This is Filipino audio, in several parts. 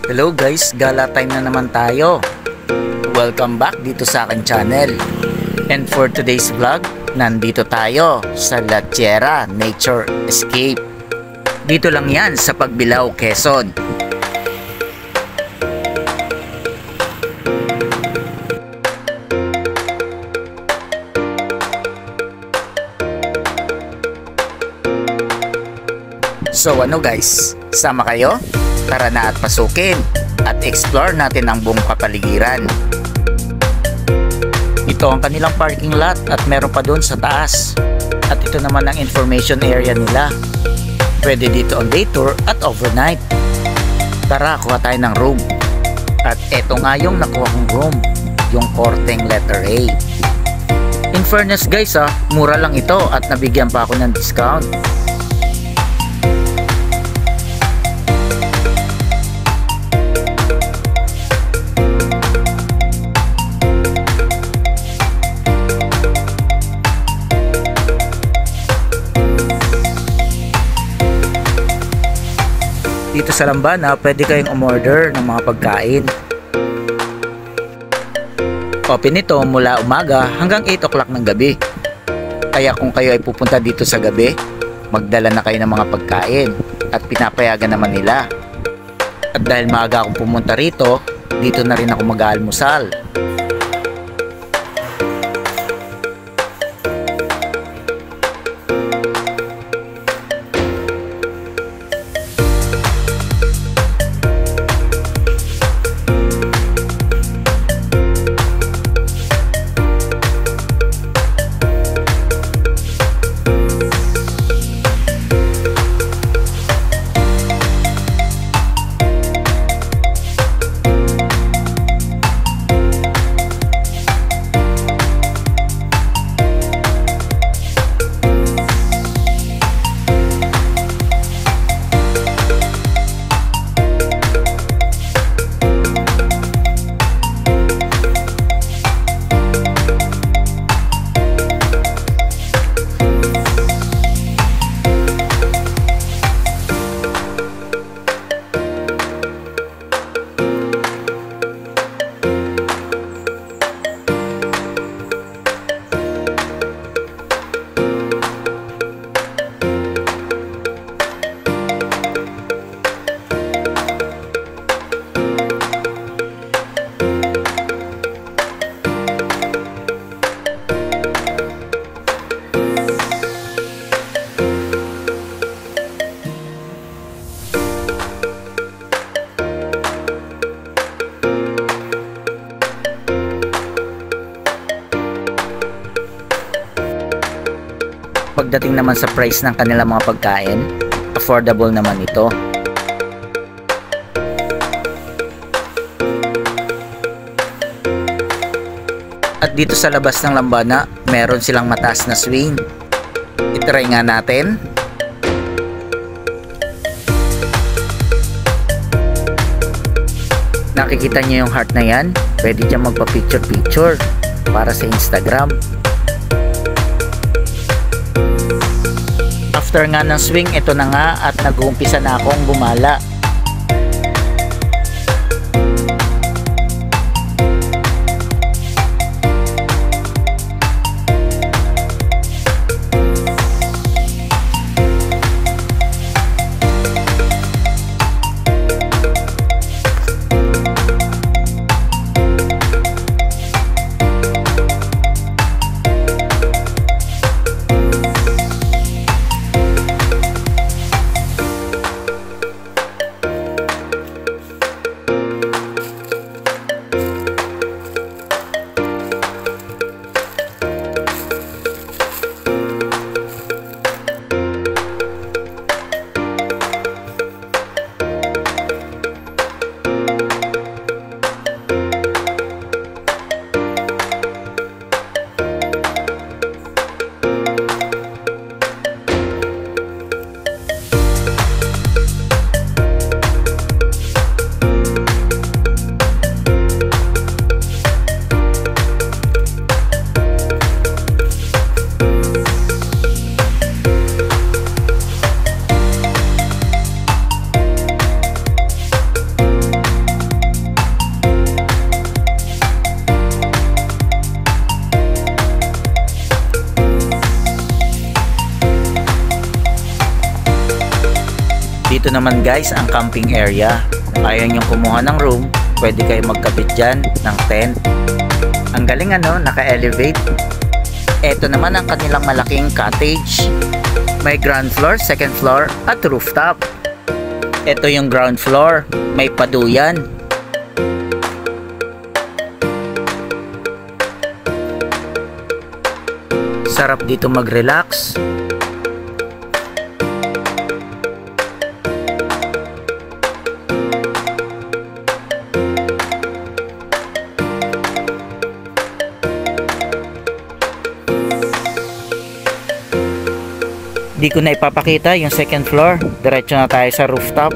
Hello guys, gala time na naman tayo. Welcome back dito sa aking channel. And for today's vlog, nandito tayo sa La Tierra Nature Escape. Dito lang yan sa Pagbilao, Quezon. So ano guys, sama kayo? Tara na at pasukin at explore natin ang buong kapaligiran. Ito ang kanilang parking lot at meron pa doon sa taas. At ito naman ang information area nila. Pwede dito on day tour at overnight. Tara, kuha tayo ng room. At eto nga yung nakuha kong room, yung Korteng letter A. In fairness guys mura lang ito at nabigyan pa ako ng discount. Dito sa Lambana, pwede kayong umorder ng mga pagkain. Open ito mula umaga hanggang 8 o'clock ng gabi. Kaya kung kayo ay pupunta dito sa gabi, magdala na kayo ng mga pagkain at pinapayagan naman nila. At dahil maaga akong pumunta rito, dito na rin ako mag-aalmusal. Pagdating naman sa price ng kanilang mga pagkain, affordable naman ito. At dito sa labas ng Lambana, meron silang mataas na swing. I-try nga natin. Nakikita niyo yung heart na yan? Pwede dyan magpa-picture-picture para sa Instagram. After nga ng swing, ito na nga at nag-uumpisa na akong gumala. Dito naman guys ang camping area. Ayaw niyong kumuha ng room, pwede kayo magkabit dyan ng tent. Ang galing ano, naka-elevate. Ito naman ang kanilang malaking cottage. May ground floor, second floor at rooftop. Ito yung ground floor, may paduyan. Sarap dito mag-relax. Di ko na ipapakita yung second floor. Diretso na tayo sa rooftop.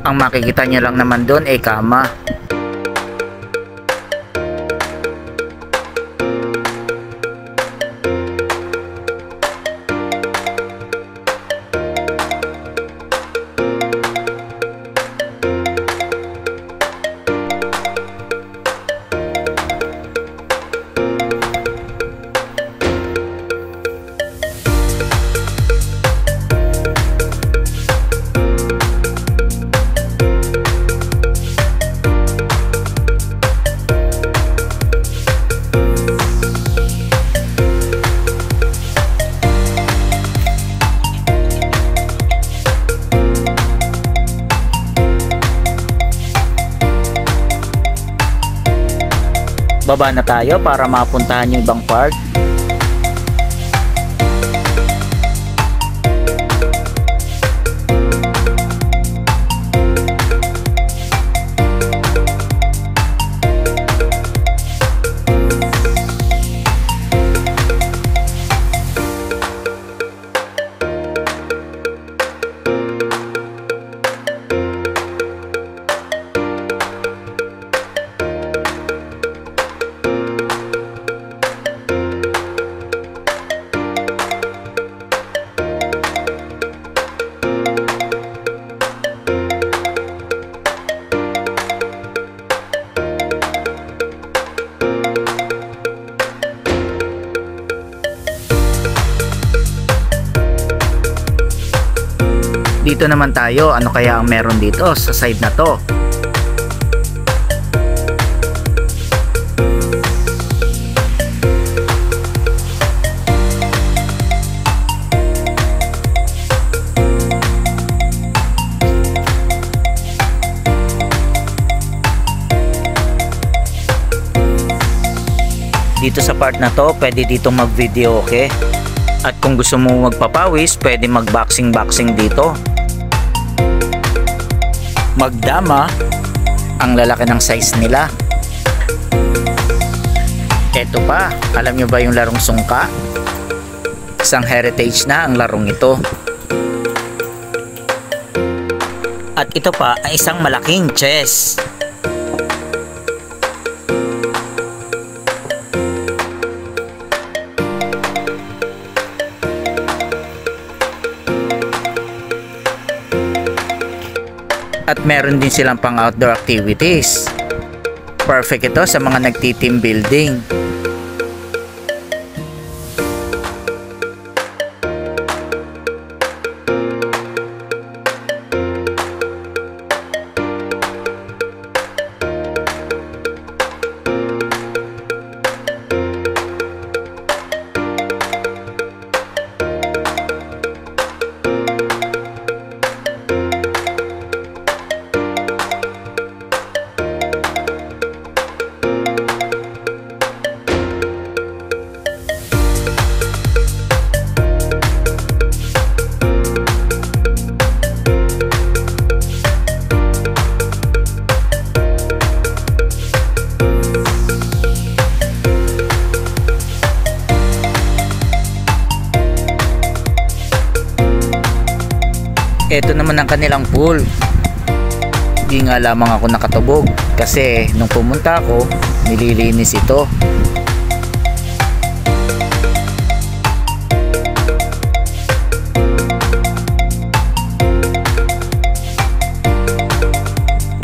Ang makikita nyo lang naman doon ay kama. Baba na tayo para mapuntahan yung ibang part. Dito naman tayo, ano kaya ang meron dito sa side na to? Dito sa part na to, pwede dito mag-video, okay? At kung gusto mo magpapawis, pwede mag-boxing dito. Magdama, ang lalaki ng size nila. Eto pa, alam nyo ba yung larong sungka? Isang heritage na ang larong ito. At ito pa ay isang malaking chess. At meron din silang pang outdoor activities. Perfect ito sa mga nagti-team building. Ito naman ang kanilang pool. Hindi nga lamang ako nakatubog kasi nung pumunta ako, nililinis ito.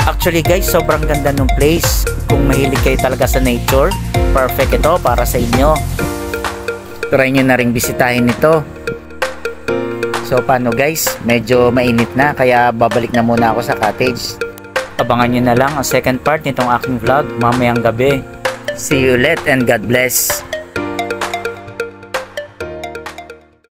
Actually guys, sobrang ganda ng place. Kung mahilig kayo talaga sa nature, perfect ito para sa inyo. Try nyo na ring bisitahin ito. So paano guys, medyo mainit na kaya babalik na muna ako sa cottage. Abangan nyo na lang ang second part nitong aking vlog mamayang gabi. See you ulit and God bless.